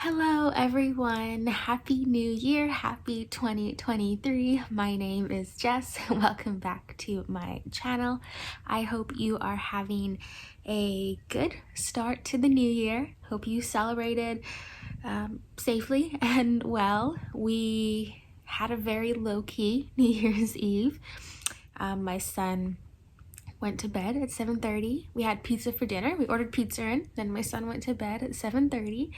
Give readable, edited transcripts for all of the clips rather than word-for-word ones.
Hello everyone, happy new year, happy 2023. My name is Jess. Welcome back to my channel. I hope you are having a good start to the new year. Hope you celebrated safely and well. We had a very low-key New Year's Eve. My son went to bed at 7:30. We had pizza for dinner. We ordered pizza in. Then my son went to bed at 7:30.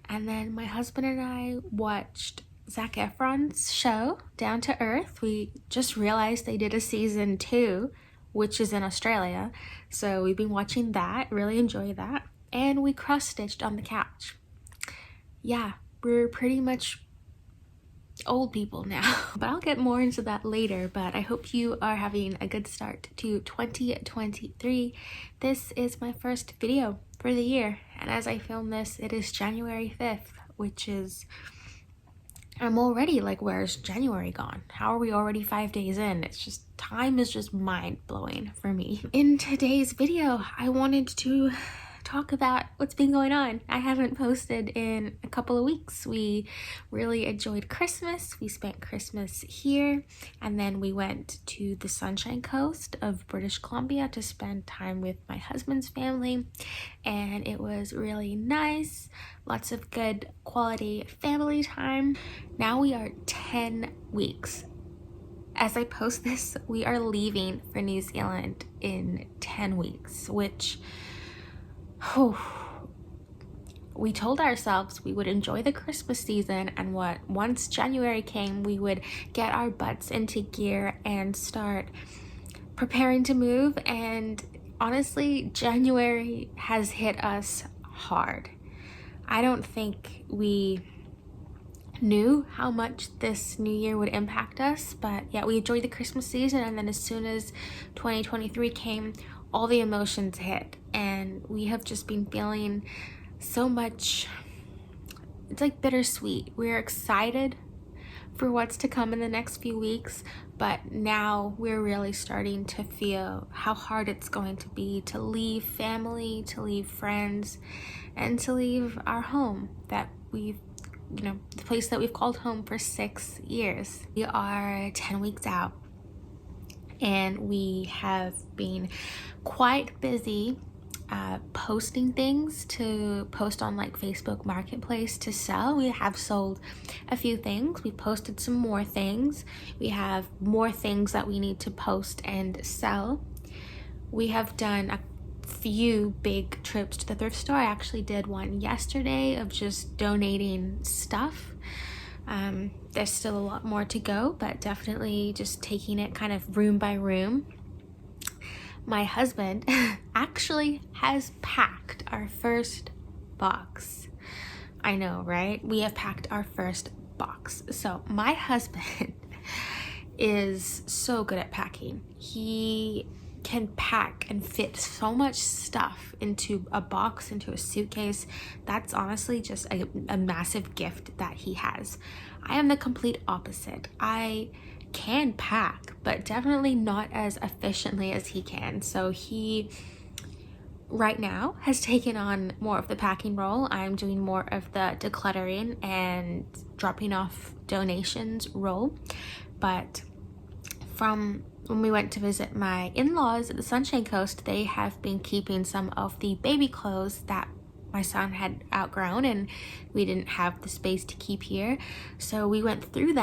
And then my husband and I watched Zac Efron's show, Down to Earth. We just realized they did a season 2, which is in Australia. So we've been watching that, really enjoy that. And we cross-stitched on the couch. Yeah, we're pretty much old people now, but I'll get more into that later. But I hope you are having a good start to 2023. This is my first video for the year, and as I film this, it is January 5th, which is, I'm already like, where's January gone? How are we already 5 days in? It's just, time is just mind-blowing for me. In today's video, I wanted to talk about what's been going on. I haven't posted in a couple of weeks. We really enjoyed Christmas. We spent Christmas here, and then we went to the Sunshine Coast of British Columbia to spend time with my husband's family, and it was really nice. Lots of good quality family time. Now we are 10 weeks. As I post this, we are leaving for New Zealand in 10 weeks, which we told ourselves we would enjoy the Christmas season, and once January came, we would get our butts into gear and start preparing to move. And honestly, January has hit us hard. I don't think we knew how much this new year would impact us, but yeah, we enjoyed the Christmas season, and then as soon as 2023 came, all the emotions hit, and we have just been feeling so much. It's like bittersweet. We're excited for what's to come in the next few weeks, but now we're really starting to feel how hard it's going to be to leave family, to leave friends, and to leave our home that we've, the place that we've called home for 6 years. We are 10 weeks out, and we have been quite busy posting things to post on like Facebook Marketplace to sell. We have sold a few things. We posted some more things. We have more things that we need to post and sell. We have done a few big trips to the thrift store. I actually did one yesterday of just donating stuff. There's still a lot more to go, but definitely just taking it kind of room by room. My husband actually has packed our first box. I know, right? We have packed our first box. So my husband is so good at packing. He can pack and fit so much stuff into a box, into a suitcase. That's honestly just a massive gift that he has. I am the complete opposite. I can pack, but definitely not as efficiently as he can. So he right now has taken on more of the packing role. I'm doing more of the decluttering and dropping off donations role. But from when we went to visit my in-laws at the Sunshine Coast, they have been keeping some of the baby clothes that my son had outgrown, and we didn't have the space to keep here. So we went through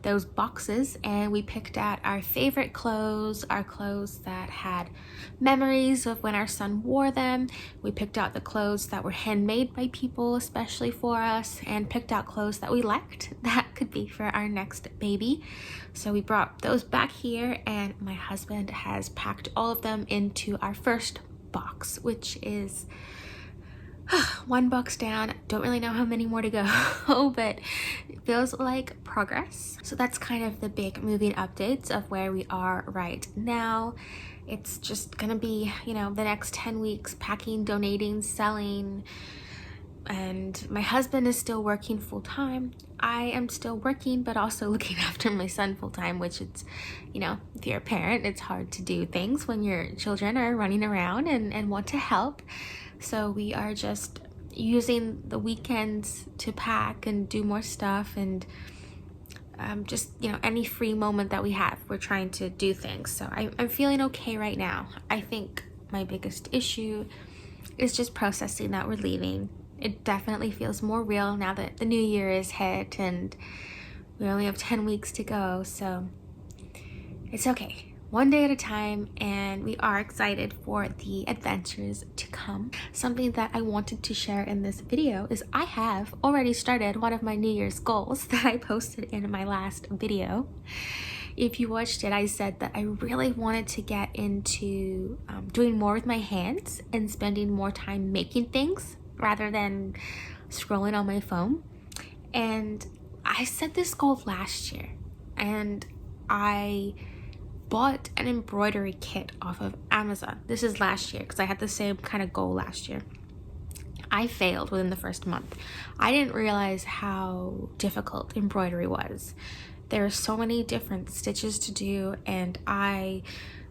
those boxes, and we picked out our favorite clothes, our clothes that had memories of when our son wore them. We picked out the clothes that were handmade by people, especially for us, and picked out clothes that we liked that could be for our next baby. So we brought those back here, and my husband has packed all of them into our first box, which is one box down. Don't really know how many more to go, but it feels like progress. So that's kind of the big moving updates of where we are right now. It's just gonna be, the next 10 weeks, packing, donating, selling, and my husband is still working full-time. I am still working, but also looking after my son full-time, which it's, if you're a parent, it's hard to do things when your children are running around and want to help. So we are just using the weekends to pack and do more stuff, and just, you know, any free moment that we have, we're trying to do things. So I'm feeling okay right now. I think my biggest issue is just processing that we're leaving. It definitely feels more real now that the new year is hit and we only have 10 weeks to go. So it's okay. One day at a time, and we are excited for the adventures to come. Something that I wanted to share in this video is I have already started one of my New Year's goals that I posted in my last video. If you watched it, I said that I really wanted to get into doing more with my hands and spending more time making things rather than scrolling on my phone. And I set this goal last year, and I bought an embroidery kit off of Amazon. This is last year because I had the same kind of goal last year. I failed within the first month. I didn't realize how difficult embroidery was. There are so many different stitches to do, and I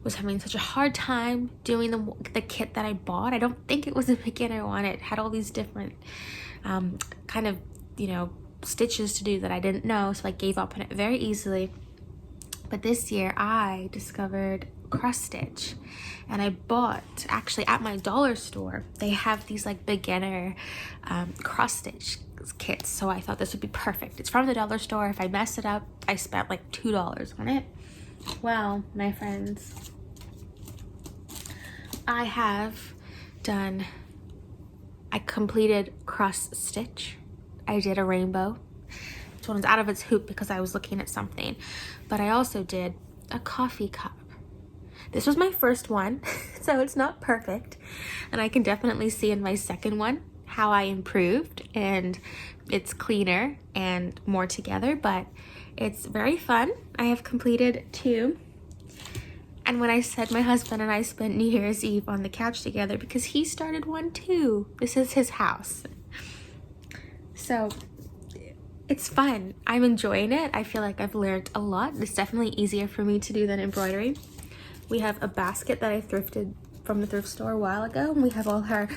was having such a hard time doing the kit that I bought. I don't think it was a beginner one. It had all these different kind of, you know, stitches to do that I didn't know, so I gave up on it very easily. But this year I discovered cross stitch, and I bought, actually at my dollar store, they have these like beginner cross stitch kits, so I thought this would be perfect. It's from the dollar store. If I mess it up, I spent like $2 on it. Well, my friends, I completed cross stitch. I did a rainbow. This one was out of its hoop because I was looking at something, but I also did a coffee cup. This was my first one, so it's not perfect, and I can definitely see in my second one how I improved, and it's cleaner and more together, but it's very fun. I have completed 2. And when I said my husband and I spent New Year's Eve on the couch together because he started one too. This is his house. So it's fun. I'm enjoying it. I feel like I've learned a lot. It's definitely easier for me to do than embroidery. We have a basket that I thrifted from the thrift store a while ago, and we have all our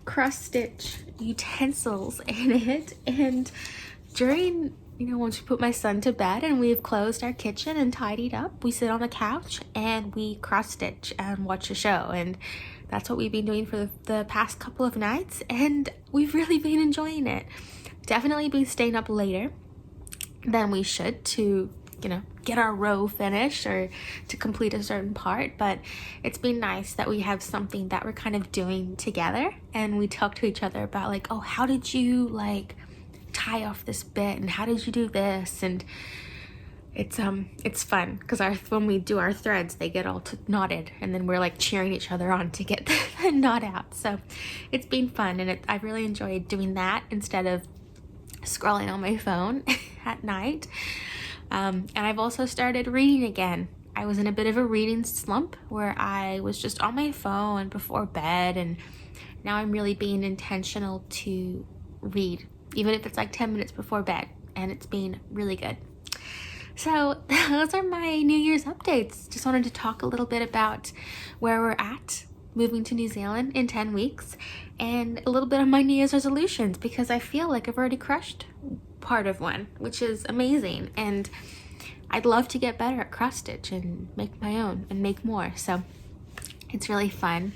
cross stitch utensils in it. And during, you know, once we put my son to bed and we've closed our kitchen and tidied up, we sit on the couch and we cross stitch and watch a show. And that's what we've been doing for the past couple of nights, and we've really been enjoying it. Definitely be staying up later than we should to, you know, get our row finished or to complete a certain part, but it's been nice that we have something that we're kind of doing together, and we talk to each other about like, oh, how did you like tie off this bit, and how did you do this? And it's fun because when we do our threads, they get all knotted, and then we're like cheering each other on to get the knot out. So it's been fun, and I've really enjoyed doing that instead of scrolling on my phone at night. And I've also started reading again. I was in a bit of a reading slump where I was just on my phone before bed, and now I'm really being intentional to read, even if it's like 10 minutes before bed, and it's been really good. So those are my New Year's updates. Just wanted to talk a little bit about where we're at moving to New Zealand in 10 weeks, and a little bit of my New Year's resolutions, because I feel like I've already crushed part of one, which is amazing, and I'd love to get better at cross stitch and make my own and make more. So it's really fun.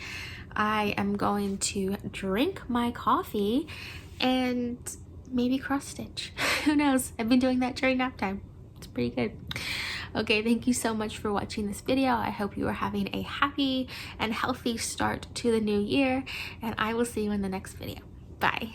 I am going to drink my coffee and maybe cross stitch. Who knows? I've been doing that during nap time. It's pretty good. Okay, thank you so much for watching this video. I hope you are having a happy and healthy start to the new year, and I will see you in the next video. Bye.